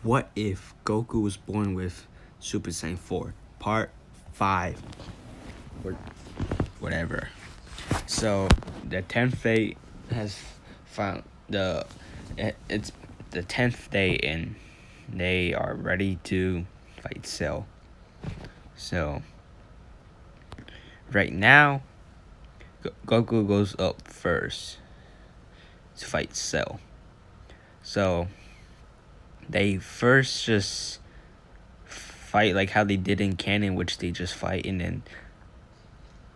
What if Goku was born with Super Saiyan 4? Part 5. Or whatever. So, the 10th day has found it's the 10th day and they are ready to fight Cell. So, right now, Goku goes up first to fight Cell. So, they first just fight like how they did in canon, which they just fight and then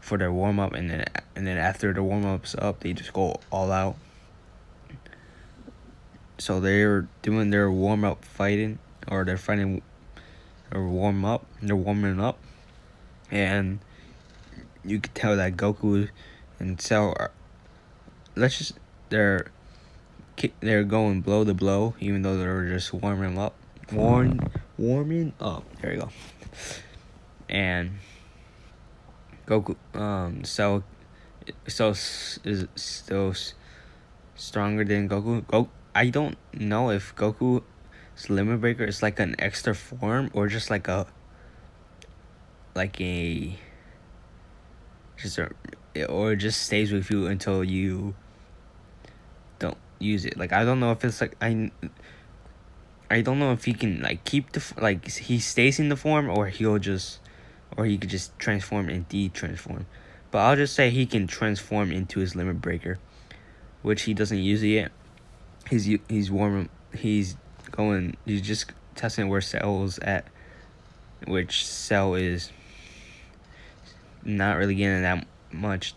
for their warm up, and then after the warm up's up, they just go all out. So they're doing their warm up fighting, or they're fighting, or warm up. They're warming up, and you can tell that Goku and Cell are they're going blow to blow, even though they're just warming up. Warming up. There you go. And Goku, Cell is still stronger than Goku. I don't know if Goku's limit breaker is like an extra form or just like a or it just stays with you until you don't use it. Like I don't know if it's like I don't know if he can like keep he stays in the form or he could just transform and de-transform. But I'll just say he can transform into his limit breaker, which he doesn't use it yet. He's warming. He's just testing where Cell's at, which Cell is not really getting that much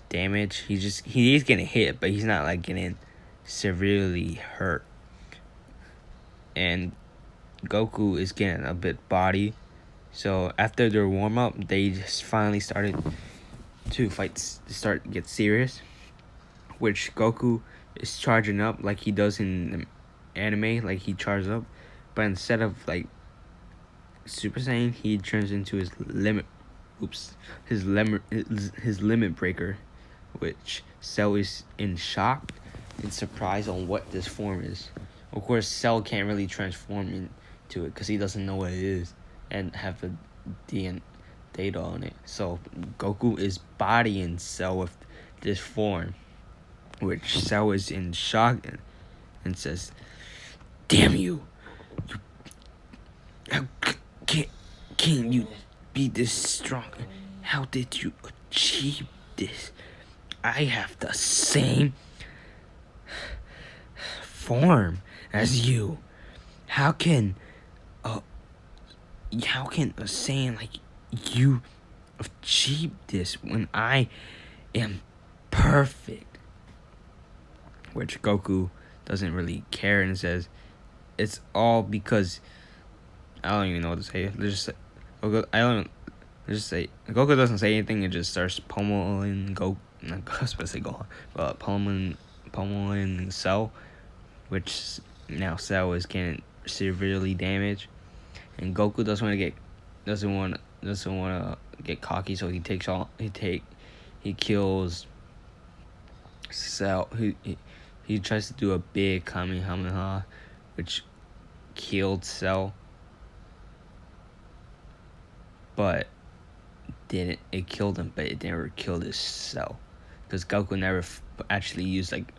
damage. He is getting hit, but he's not like getting severely hurt. And Goku is getting a bit body. So after their warm up, they just finally started to get serious. Which Goku is charging up like he does in the anime, like he charges up, but instead of like Super Saiyan, he turns into his limit breaker, which Cell is in shock and surprise on what this form is. Of course, Cell can't really transform into it because he doesn't know what it is and have the data on it. So Goku is bodying Cell with this form, which Cell is in shock and says, "Damn you! How can you be this strong? How did you achieve this? I have the same form as you. How can a Saiyan like you achieve this when I am perfect?" Which Goku doesn't really care and says, "It's all because I don't even know what to say. Goku doesn't say anything and just starts pummeling Goku. I was supposed to say Gohan, but pummeling Cell, which now Cell is getting severely damaged, and Goku doesn't want to get cocky, so he kills Cell. He tries to do a big Kamehameha, which killed Cell, but it killed him, but it never killed his Cell, because Goku never actually used like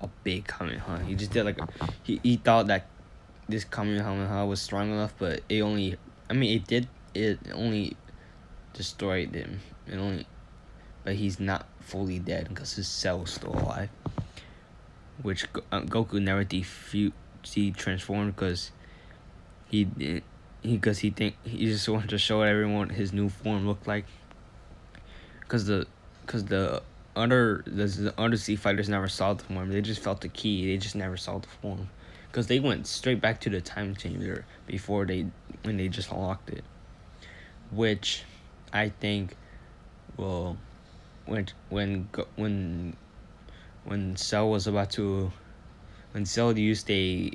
a big Kamehameha. He just did he thought that this Kamehameha was strong enough, but it only destroyed him. But he's not fully dead because his Cell is still alive. Which Goku never transformed because he just wanted to show everyone his new form looked like. Because the undersea fighters never saw the form. They just felt the key. They just never saw the form. Because they went straight back to the time chamber when they just unlocked it. Which I think will when Cell was about to when Cell used a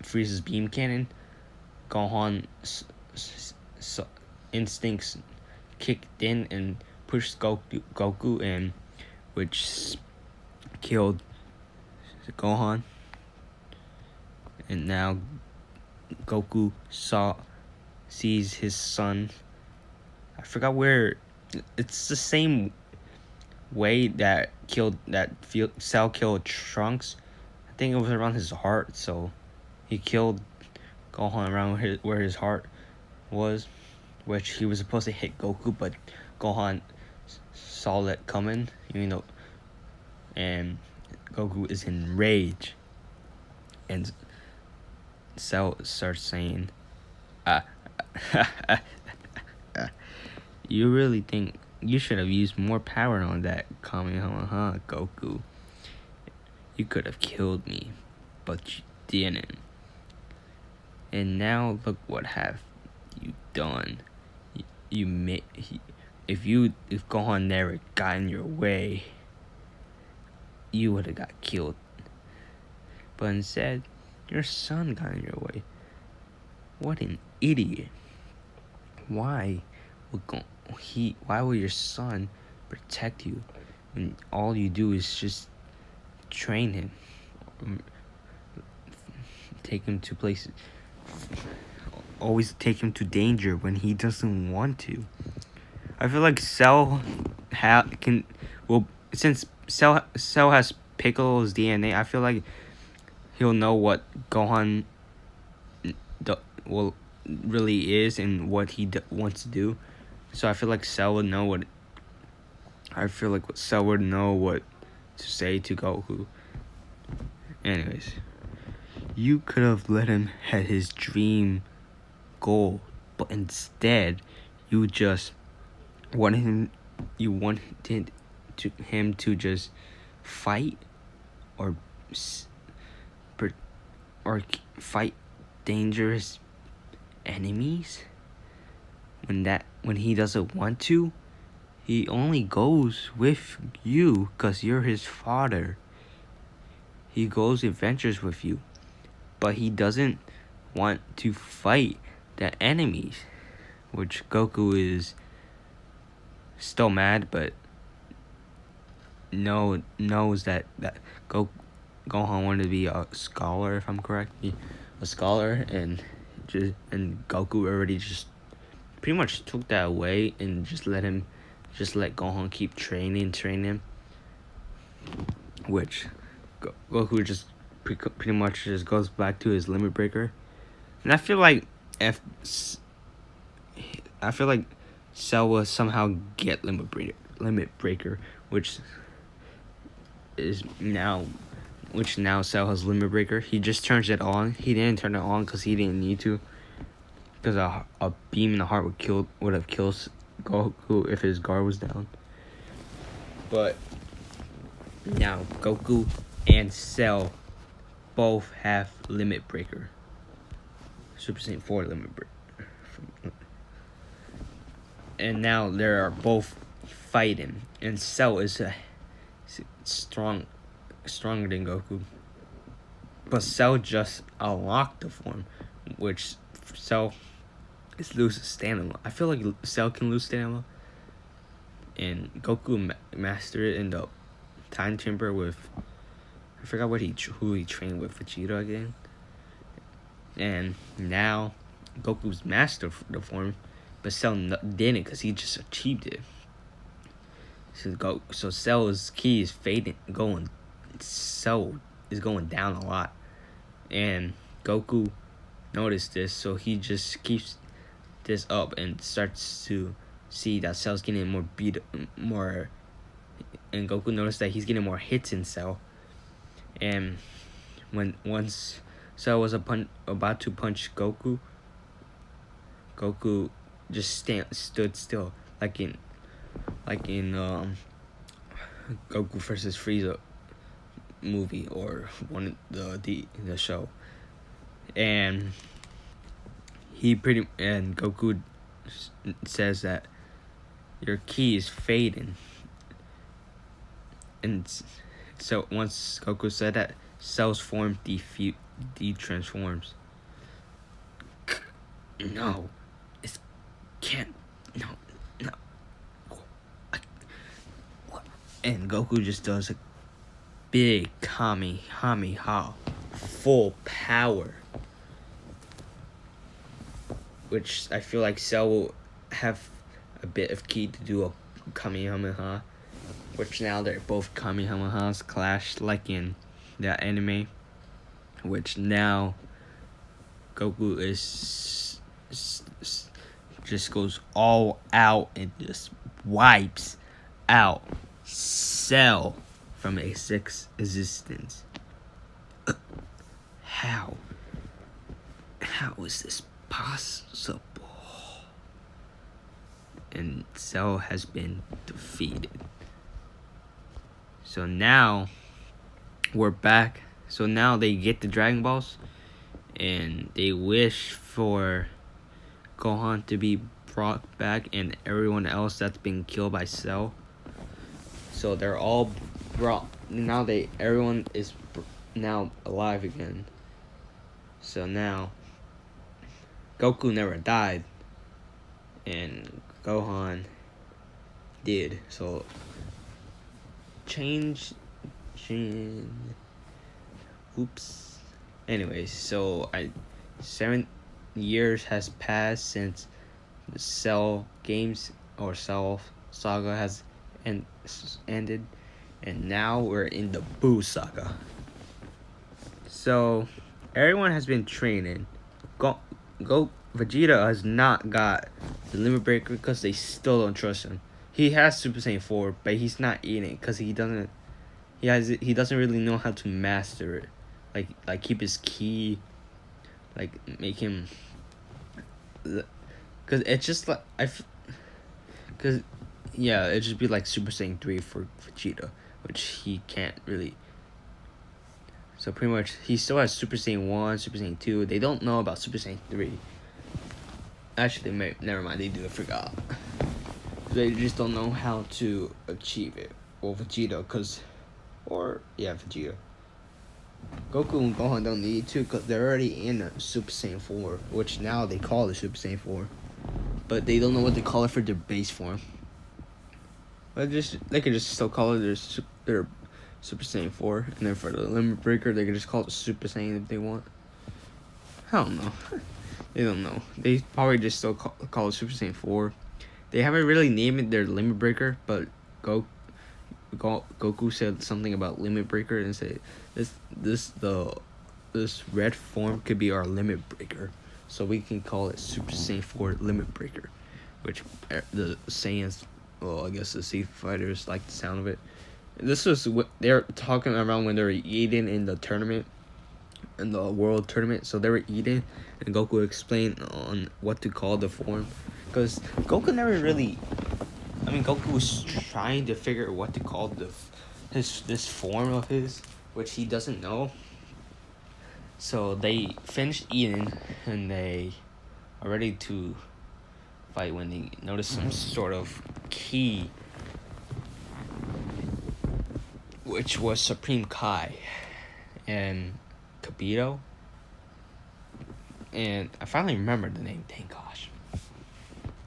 Frieza's beam cannon, Gohan instincts kicked in and pushed Goku in, which killed Gohan. and now Goku sees his son. I forgot where. It's the same way that Cell killed Trunks. I think it was around his heart. So he killed Gohan around where his heart was, which he was supposed to hit Goku, but Gohan saw that coming, and Goku is in rage, and Cell starts saying, "Ah, you really think you should have used more power on that Kamehameha, Goku? You could have killed me, but you didn't. And now look what have you done. If Gohan never got in your way, you would have got killed. But instead, your son got in your way. What an idiot! Why would your son protect you when all you do is just train him, take him to places, always take him to danger when he doesn't want to?" I feel like Cell since Cell has Piccolo's DNA, I feel like he'll know what Gohan really is and what he wants to do. So I feel like Cell would know what to say to Goku. Anyways, you could have let him have his dream goal, but instead you just wanted him to just fight or fight dangerous enemies when he doesn't want to. He only goes with you because you're his father. He goes adventures with you, but he doesn't want to fight the enemies, which Goku is still mad, but knows that Gohan wanted to be a scholar, if I'm correct, a scholar, and Goku already just pretty much took that away and just let Gohan keep training him, which Goku just pretty much just goes back to his limit breaker. And I feel like Cell will somehow get limit breaker, which now Cell has limit breaker. He just turns it on. He didn't turn it on because he didn't need to, because a beam in the heart would have killed Goku if his guard was down. But now Goku and Cell both have limit breaker. Super Saiyan 4 limit breaker. And now they are both fighting, and Cell is stronger than Goku. But Cell just unlocked the form, which Cell is lose stamina. I feel like Cell can lose stamina, and Goku mastered it in the Time Chamber with, I forgot who he trained with, Vegeta again. And now Goku's mastered the form, but Cell didn't because he just achieved it. So Cell's ki is fading, Cell is going down a lot, and Goku noticed this, so he just keeps this up and starts to see that Cell's getting more, and Goku noticed that he's getting more hits in Cell, and once Cell was about to punch Goku just stood still, like in Goku versus Frieza movie, or one of the show, and Goku says that your ki is fading, and so once Goku said that, Cell's form de-transforms. No, it can't. No. And Goku just does a big Kamehameha full power, which I feel like Cell will have a bit of key to do a Kamehameha, which now they're both Kamehamehas clash like in that anime, which now Goku just goes all out and just wipes out Cell from existence. How is this possible? And Cell has been defeated. So now we're back. So now they get the Dragon Balls and they wish for Gohan to be brought back and everyone else that's been killed by Cell. So they're all brought now. Everyone is now alive again. So now Goku never died and Gohan did. So oops. Anyways, so 7 years has passed since the Cell games or Cell saga has ended, and now we're in the Boo saga. So everyone has been training. Vegeta has not got the Limit Breaker because they still don't trust him. He has Super Saiyan 4, but he's not eating it because he doesn't really know how to master it. Like keep his ki, like make him, cause it's just like it'd just be like Super Saiyan 3 for Vegeta, which he can't really. So pretty much he still has Super Saiyan 1, Super Saiyan 2. They don't know about Super Saiyan 3. Actually, never mind. They do. I forgot. They just don't know how to achieve it. Well, Vegeta, Vegeta. Goku and Gohan don't need to because they're already in a Super Saiyan 4, which now they call the Super Saiyan 4. But they don't know what to call it for their base form. But they could just still call it their Super Saiyan 4. And then for the Limit Breaker, they could just call it Super Saiyan if they want. I don't know. They don't know. They probably just still call it Super Saiyan 4. They haven't really named it their Limit Breaker, but Goku said something about Limit Breaker and said this red form could be our Limit Breaker, so we can call it Super Saiyan 4 Limit Breaker, which the Saiyans, well, I guess the Z fighters like the sound of it. This was what they're talking around when they were eating in the tournament, in the world tournament. So they were eating, and Goku explained on what to call the form, because Goku never really. Goku was trying to figure out what to call this form of his, which he doesn't know. So they finished eating, and they are ready to fight when they notice some sort of key, which was Supreme Kai and Kabito. And I finally remembered the name, thank gosh.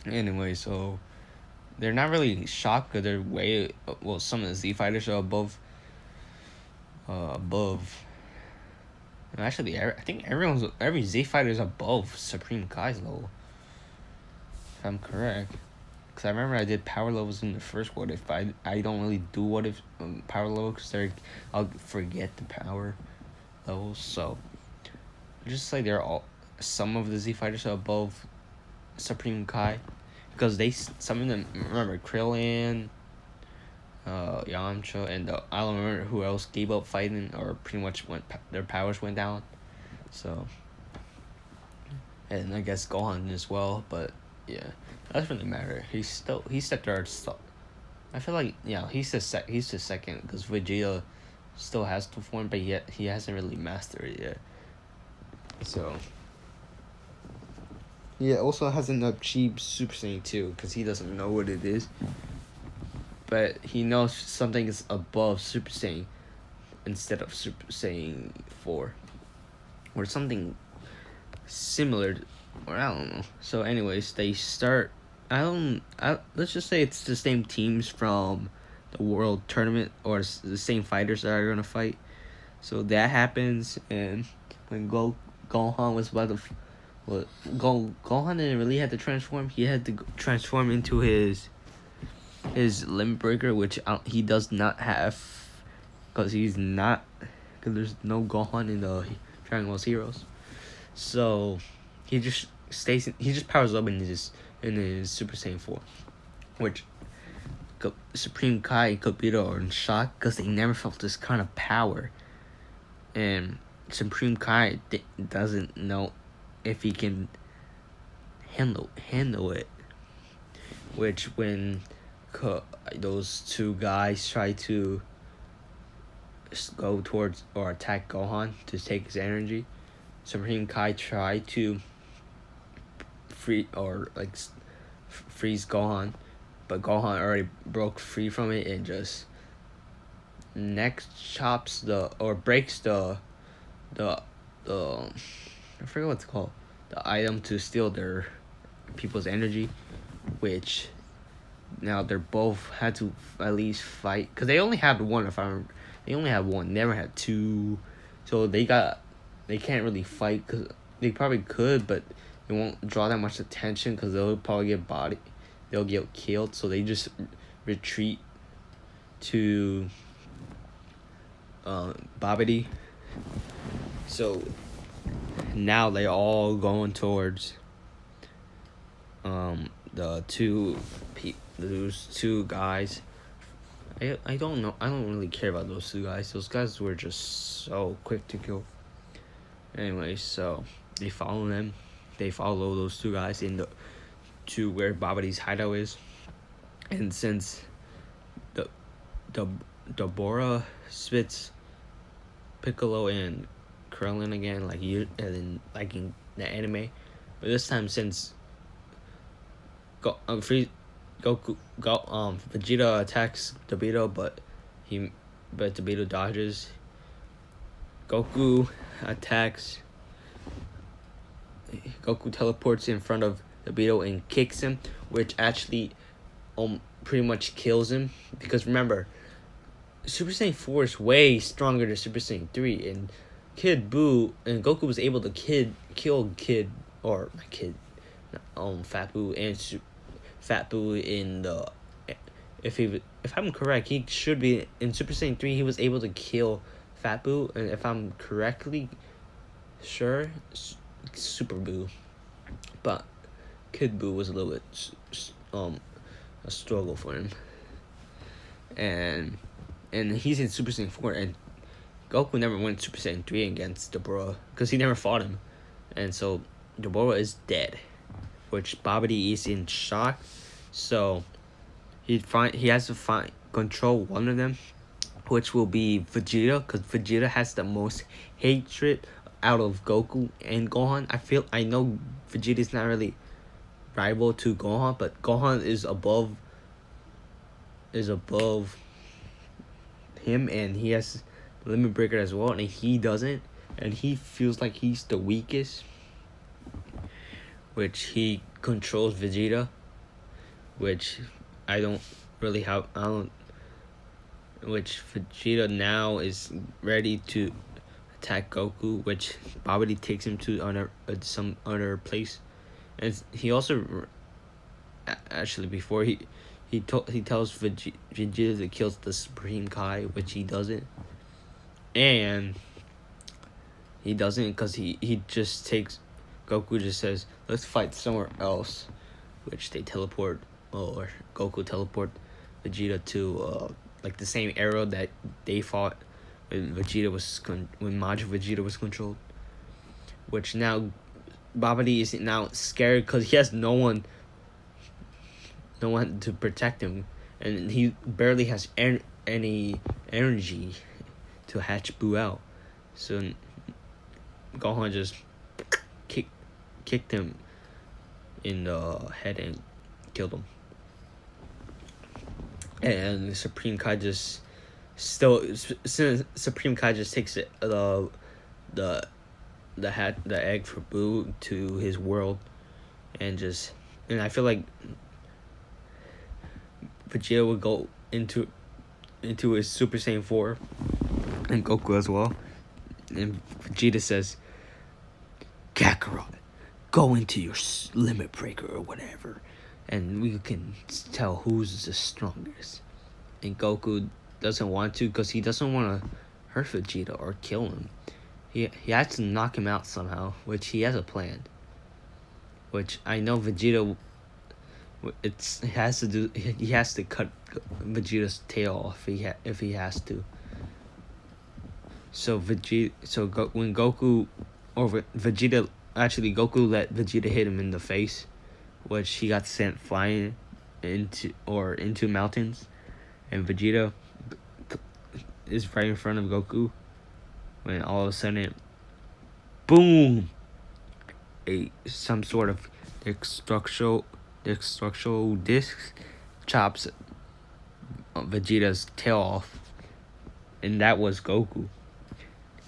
Anyway, so they're not really shocked because they're some of the Z fighters are above. And actually, I think every Z fighter is above Supreme Kai's level, if I'm correct. Because I remember I did power levels in the first What If, but I don't really do What If power level because I'll forget the power levels. So just like some of the Z fighters are above Supreme Kai, because some of them, remember Krillin, Yamcha, and I don't remember who else gave up fighting or pretty much their powers went down. So, and I guess Gohan as well, but yeah, that doesn't really matter. He's the third. I feel like he's the second because Vegeta still has to form, but yet he hasn't really mastered it yet. So he also hasn't achieved Super Saiyan 2 because he doesn't know what it is. But he knows something is above Super Saiyan instead of Super Saiyan 4. Or something similar, or I don't know. So anyways, they start, let's just say it's the same teams from the World Tournament, or the same fighters that are going to fight. So that happens, and when Gohan was about to, Gohan didn't really have to transform. He had to transform into his limit breaker, which he does not have, because there's no Gohan in the Dragon Ball Heroes. So he just he just powers up in his Super Saiyan 4, which Supreme Kai and Kobito are in shock because they never felt this kind of power, and Supreme Kai doesn't know if he can handle it. Which when those two guys try to go towards or attack Gohan to take his energy, Supreme Kai tried to freeze Gohan, but Gohan already broke free from it and just breaks the I forget what it's called, the item to steal their people's energy, which now they're both had to at least fight, because they only had one. They only had one, never had two, so they can't really fight, because they probably could, but it won't draw that much attention because they'll probably they'll get killed, so they just retreat to Babidi. So now they're all going towards those two guys. I don't know. I don't really care about those two guys. Those guys were just so quick to kill. Anyway, so they follow them. They follow those two guys to where Babidi's hideout is. And since the Bora spits Piccolo and Krillin again, like in the anime, but this time since Vegeta attacks Dobito, but Dobito dodges. Goku attacks. Goku teleports in front of Dobito and kicks him, which actually pretty much kills him, because remember, Super Saiyan 4 is way stronger than Super Saiyan 3, and Kid Buu and Goku was able to kill Fat Buu and Fat Buu in the, if I'm correct, he should be in Super Saiyan 3. He was able to kill Fat Buu, and if I'm correctly sure, Super Buu, but Kid Buu was a little bit a struggle for him, and he's in Super Saiyan 4, and Goku never went Super Saiyan 3 against Deborah because he never fought him, and so Deborah is dead, which Babidi is in shock. So he has to control one of them, which will be Vegeta, because Vegeta has the most hatred out of Goku and Gohan. I know Vegeta's not really rival to Gohan, but Gohan is above him, and he has limit breaker as well, and he doesn't, and he feels like he's the weakest, which he controls Vegeta, which which Vegeta now is ready to attack Goku, which Babidi takes him to some other place, and he also actually before he tells Vegeta to kill the Supreme Kai, which he doesn't, and he doesn't because he just takes Goku just says, let's fight somewhere else, which they teleport, or Goku teleport Vegeta to the same era that they fought when Majin Vegeta was controlled, which now Babidi is now scared because he has no one to protect him, and he barely has any energy to hatch Buu out. So Gohan just kicked him in the head and killed him. And Supreme Kai just takes it, the egg for Buu to his world, and I feel like Vegeta would go into his Super Saiyan 4, and Goku as well, and Vegeta says, Kakarot, go into your limit breaker or whatever, and we can tell who's the strongest. And Goku doesn't want to because he doesn't want to hurt Vegeta or kill him. He has to knock him out somehow, which he has a plan. Which I know Vegeta. He has to do. He has to cut Vegeta's tail off if he has to. So when Goku or Vegeta Goku let Vegeta hit him in the face, which he got sent flying into mountains, and Vegeta is right in front of Goku, when all of a sudden, boom! Some sort of structural disc chops Vegeta's tail off, and that was Goku.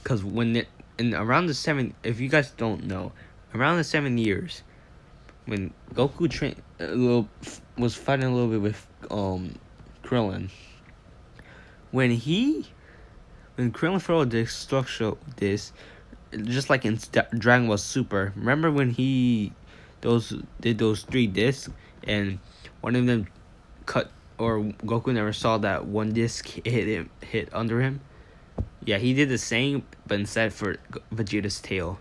Because around the 7, if you guys don't know, around the 7 years, when Goku was fighting a little bit with Krillin, when Krillin threw the structural disc, just like in Dragon Ball Super, remember when he did those 3 discs and one of them cut, or Goku never saw that one disc hit under him? Yeah, he did the same, but instead for Vegeta's tail,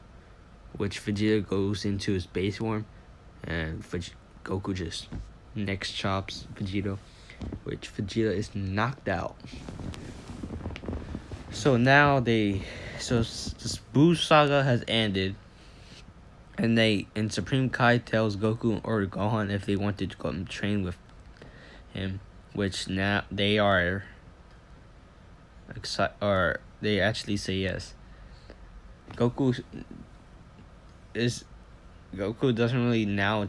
which Vegeta goes into his base form, and Goku just next chops Vegeta, which Vegeta is knocked out. So now this Buu saga has ended, and Supreme Kai tells Goku or Gohan if they want to go and train with him, which now they are excited, or they actually say yes. Goku doesn't really now.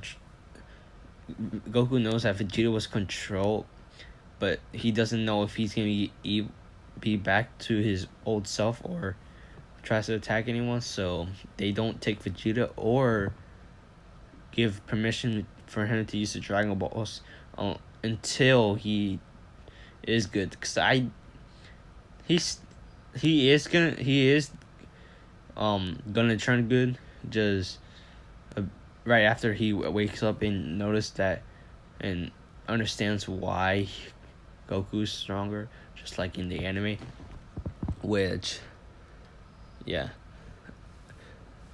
Goku knows that Vegeta was controlled, but he doesn't know if he's gonna be back to his old self or tries to attack anyone. So they don't take Vegeta or give permission for him to use the Dragon Balls until he is good. Cause he is gonna turn good just right after he wakes up and notice that and understands why Goku's stronger, just like in the anime. Which, yeah.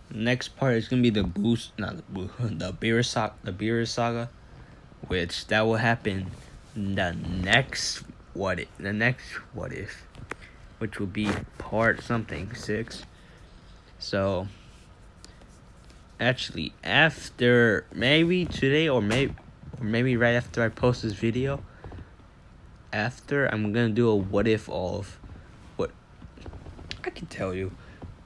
Next part is gonna be the Beerus saga, which that will happen the next what if, which will be part 6. So actually, after maybe today or maybe right after I post this video, after I'm gonna do a what if of what I can tell you,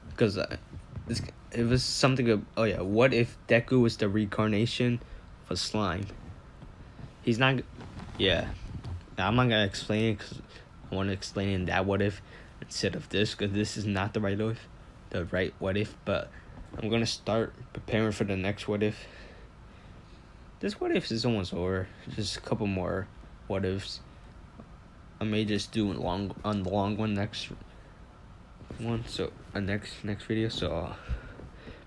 because it was something of, what if Deku was the reincarnation of a slime? He's not. Yeah, now, I'm not gonna explain it because I want to explain it in that what if instead of this, because this is not the right what if. But I'm gonna start preparing for the next what if. This what if is almost over. Just a couple more what ifs. I may just do the long one next one. So next video. So,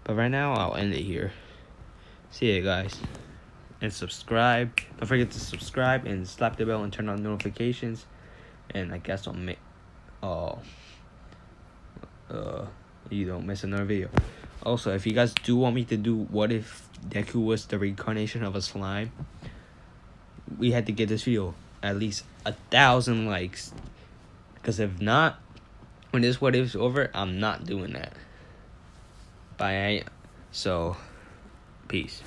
but right now I'll end it here. See you guys, and subscribe. Don't forget to subscribe and slap the bell and turn on notifications. And I guess I'll make you don't miss another video. Also, if you guys do want me to do what if Deku was the reincarnation of a slime, we had to get this video at least 1,000 likes. Because if not, when this what if's over, I'm not doing that. Bye. So, peace.